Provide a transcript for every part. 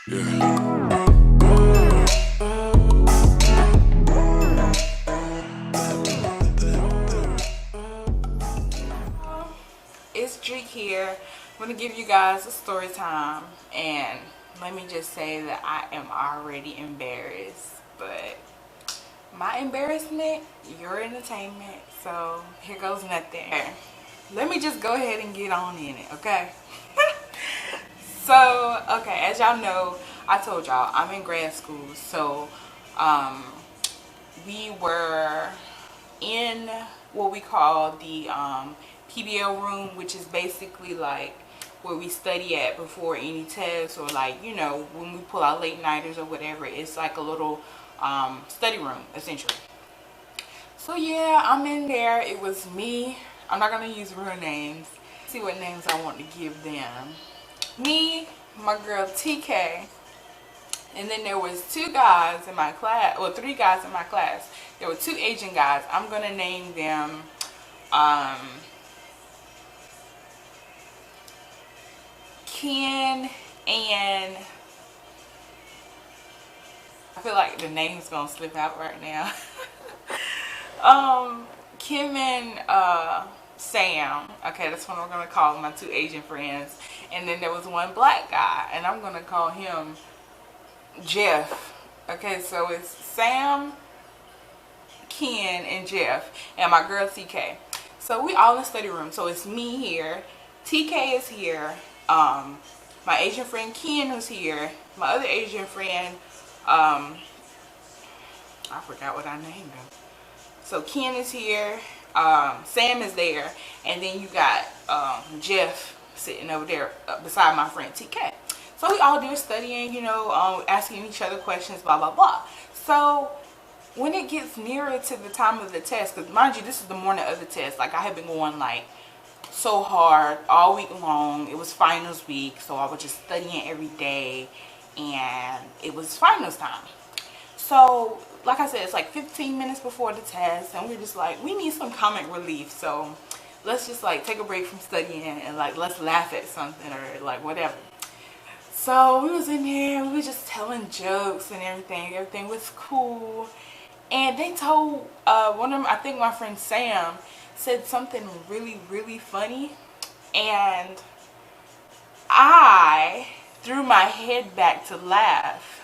Yeah. It's Driek here. I'm going to give you guys a story time, and let me just say that I am already embarrassed, but my embarrassment, your entertainment, so here goes nothing. Let me just go ahead and get on in it, okay? So, okay, as y'all know, I told y'all I'm in grad school, so um, we were in what we call the PBL room, which is basically like where we study at before any tests, or like, you know, when we pull out late nighters or whatever. It's like a little study room essentially. So yeah, I'm in there. It was me. I'm not gonna use real names. See what names I want to give them. Me, my girl TK, and then there was two guys in my class, or three guys in my class. There were two Asian guys. I'm gonna name them Ken and I feel like the name's gonna slip out right now. Kim and Sam. Okay, that's what I'm gonna call my two Asian friends. And then there was one black guy, and I'm gonna call him Jeff. Okay, so it's Sam, Ken, and Jeff, and my girl TK. So we all in the study room. So it's me here, TK is here, my Asian friend Ken was here, my other Asian friend, I forgot what I named him. So Ken is here, Sam is there, and then you got Jeff sitting over there beside my friend TK. So we all there studying, you know, asking each other questions, blah, blah, blah. So when it gets nearer to the time of the test, because mind you, this is the morning of the test. Like, I had been going like so hard all week long. It was finals week, so I was just studying every day, and it was finals time. So like I said, it's like 15 minutes before the test, and we're just like, we need some comic relief, so let's just like take a break from studying and like let's laugh at something or like whatever. So we was in there, we was just telling jokes and everything. Everything was cool. And they told one of them, I think my friend Sam, said something really, really funny. And I threw my head back to laugh.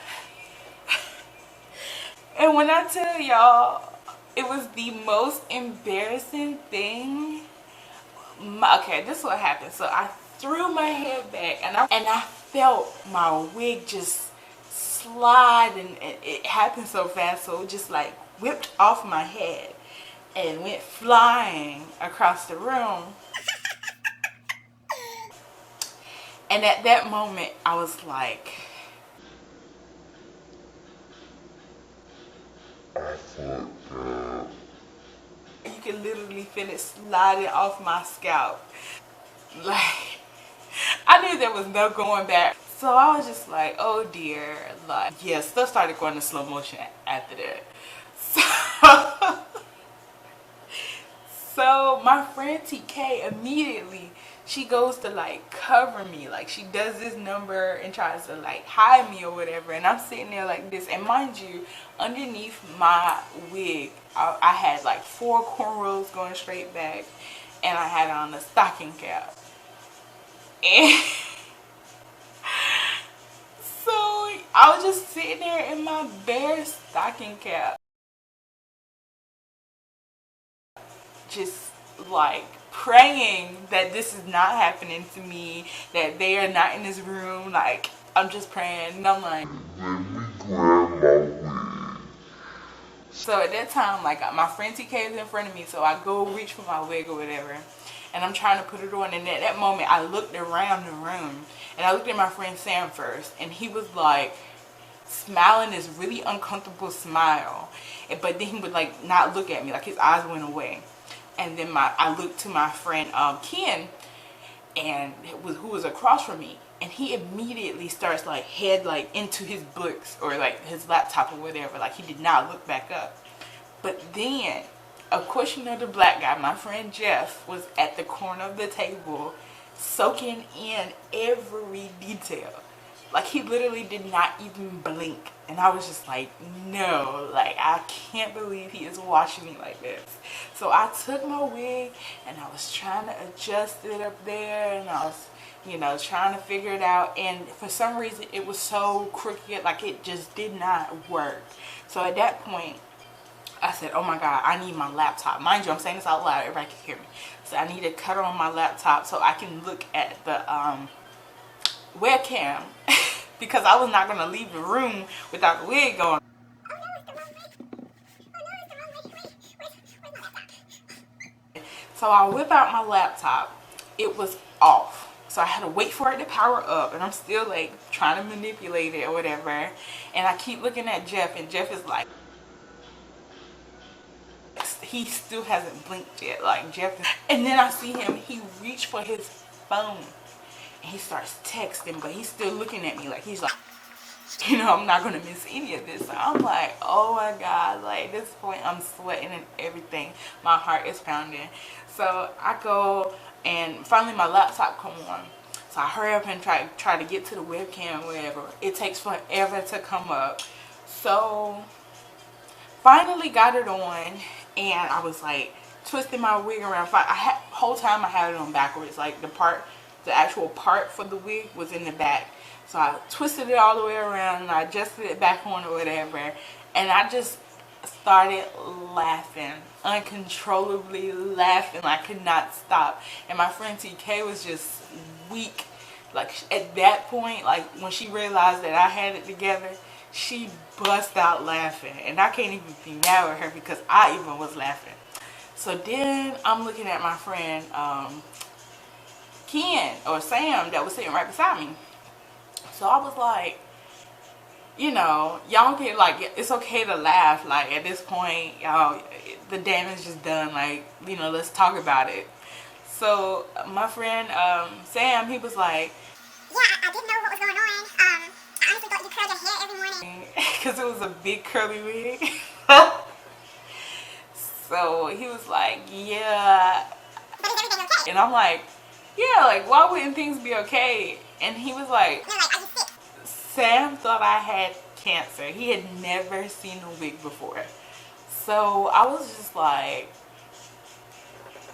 And when I tell y'all, it was the most embarrassing thing. Okay, this is what happened. So I threw my head back, and I felt my wig just slide, and it happened so fast, so it just like whipped off my head and went flying across the room. And at that moment, I was like, you can literally feel it sliding off my scalp. Like, I knew there was no going back. So I was just like, oh dear. Like, yeah, stuff started going in slow motion after that. So, so my friend TK immediately, she goes to like cover me. Like, she does this number and tries to like hide me or whatever. And I'm sitting there like this. And mind you, underneath my wig, I had like 4 cornrows going straight back. And I had on a stocking cap. And so I was just sitting there in my bare stocking cap, just like praying that this is not happening to me, that they are not in this room. Like, I'm just praying, and I'm like, let me grab my wig. So at that time, like, my friend TK is in front of me, so I go reach for my wig or whatever, and I'm trying to put it on. And at that moment, I looked around the room, and I looked at my friend Sam first, and he was like smiling this really uncomfortable smile, but then he would like not look at me, like his eyes went away. And then I looked to my friend Ken, and who was across from me, and he immediately starts like head like into his books or like his laptop or whatever. Like, he did not look back up. But then, of course, you know, the black guy, my friend Jeff, was at the corner of the table soaking in every detail. Like, he literally did not even blink. And I was just like, no, like, I can't believe he is watching me like this. So I took my wig and I was trying to adjust it up there, and I was, you know, trying to figure it out. And for some reason it was so crooked, like it just did not work. So at that point I said, oh my God, I need my laptop. Mind you, I'm saying this out loud, everybody can hear me. So I need to cut on my laptop so I can look at the webcam because I was not going to leave the room without the wig on. So I whip out my laptop. It was off. So I had to wait for it to power up, and I'm still like trying to manipulate it or whatever. And I keep looking at Jeff, and Jeff is like, he still hasn't blinked yet. Like, Jeff is, and then I see him, he reached for his phone and he starts texting, but he's still looking at me like he's like, you know, I'm not gonna miss any of this. So I'm like, oh my God, like at this point I'm sweating and everything, my heart is pounding. So I go, and finally my laptop come on, so I hurry up and try to get to the webcam or whatever. It takes forever to come up. So finally got it on, and I was like twisting my wig around. Whole time I had it on backwards, like the actual part for the wig was in the back. So I twisted it all the way around and I adjusted it back on or whatever, and I just started laughing, uncontrollably laughing. I could not stop. And my friend TK was just weak. Like, at that point, like when she realized that I had it together, she bust out laughing, and I can't even be mad with her because I even was laughing. So then I'm looking at my friend Ken or Sam that was sitting right beside me. So I was like, you know, y'all can, like, it's okay to laugh. Like, at this point, y'all, the damage is done. Like, you know, let's talk about it. So my friend Sam, he was like, yeah, I didn't know what was going on. I honestly thought you curled your hair every morning. because it was a big curly wig. So he was like, yeah. But is everything okay? And I'm like, yeah, like, why wouldn't things be okay? And he was like, No, like, are you sick? Sam thought I had cancer. He had never seen a wig before. So I was just like,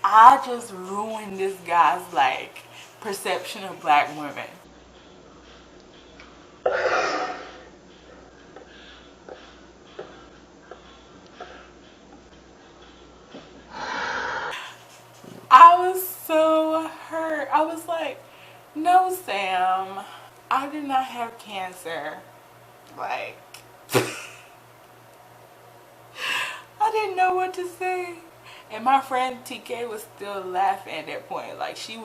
I just ruined this guy's, like, perception of black women. I was so hurt. I was like, no, Sam, I do not have cancer. Like, I didn't know what to say. And my friend TK was still laughing at that point. Like, she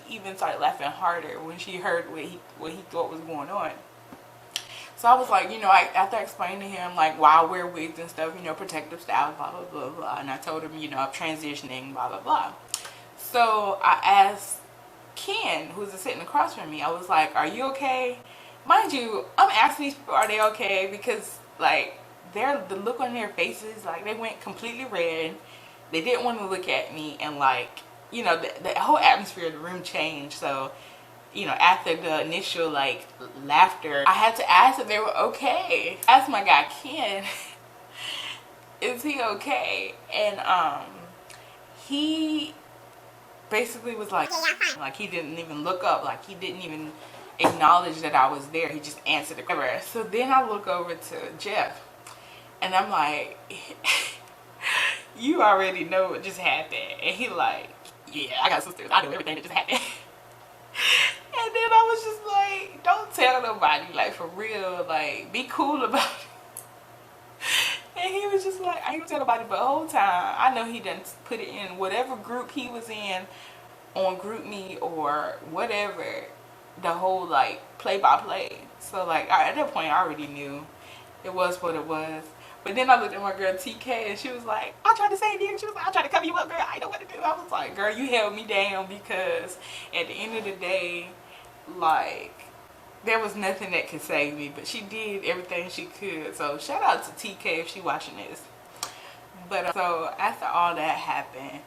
even started laughing harder when she heard what he thought was going on. So I was like, you know, after I explained to him, like, why I wear wigs and stuff, you know, protective styles, blah, blah, blah, blah. And I told him, you know, I'm transitioning, blah, blah, blah. So I asked Ken, who's sitting across from me, I was like, are you okay? Mind you, I'm asking these people, are they okay? Because, like, the look on their faces, like, they went completely red. They didn't want to look at me, and, like, you know, the whole atmosphere of the room changed. So, you know, after the initial, like, laughter, I had to ask if they were okay. I asked my guy Ken, is he okay? And he basically was like, Yeah, fine. like, he didn't even look up, like, he didn't even acknowledge that I was there. He just answered the question. So then I look over to Jeff, and I'm like, you already know what just happened. And he like, yeah, I got sisters, I know everything that just happened. And then I was just like, don't tell nobody, like, for real, like, be cool about it. And he was just like, I ain't gonna tell nobody, but the whole time I know he done put it in whatever group he was in, on GroupMe or whatever, the whole, like, play-by-play. So, like, at that point I already knew it was what it was. But then I looked at my girl TK, and she was like, I tried to say it, and she was like, I tried to cover you up, girl, I know what to do. I was like, girl, you held me down, because at the end of the day, like, there was nothing that could save me, but she did everything she could. So shout out to TK if she watching this. But so after all that happened,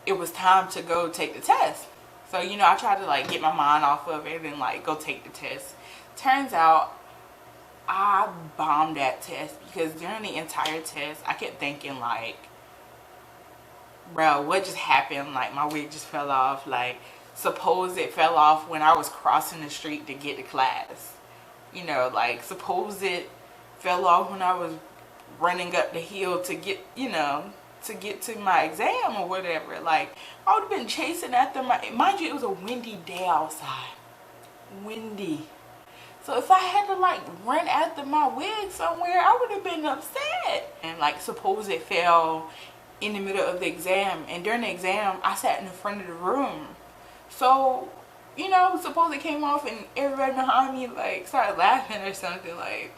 it was time to go take the test. So, you know, I tried to like get my mind off of it and like go take the test. Turns out I bombed that test because during the entire test, I kept thinking like, bro, what just happened? Like my wig just fell off. Like, suppose it fell off when I was crossing the street to get to class. You know, like suppose it fell off when I was running up the hill to get, you know, to get to my exam or whatever. Like, I would have been chasing after mind you, it was a windy day outside. Windy. So if I had to like run after my wig somewhere, I would have been upset. And like suppose it fell in the middle of the exam, and during the exam I sat in the front of the room. So, you know, suppose it came off and everybody behind me like started laughing or something. Like,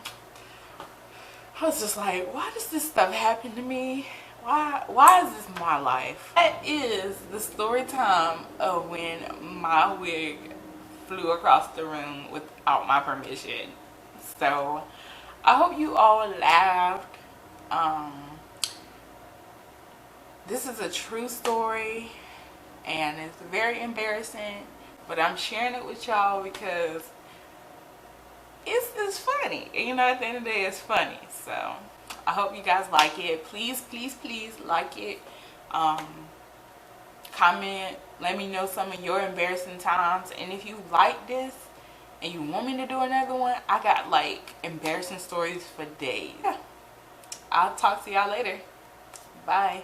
I was just like, why does this stuff happen to me? Why is this my life? That is the story time of when my wig flew across the room without my permission. So I hope you all laughed. This is a true story and it's very embarrassing, but I'm sharing it with y'all because it's funny. You know, at the end of the day, it's funny. So I hope you guys like it. Please, please, please like it. Comment, let me know some of your embarrassing times, and if you like this and you want me to do another one, I got like embarrassing stories for days. Yeah. I'll talk to y'all later. Bye.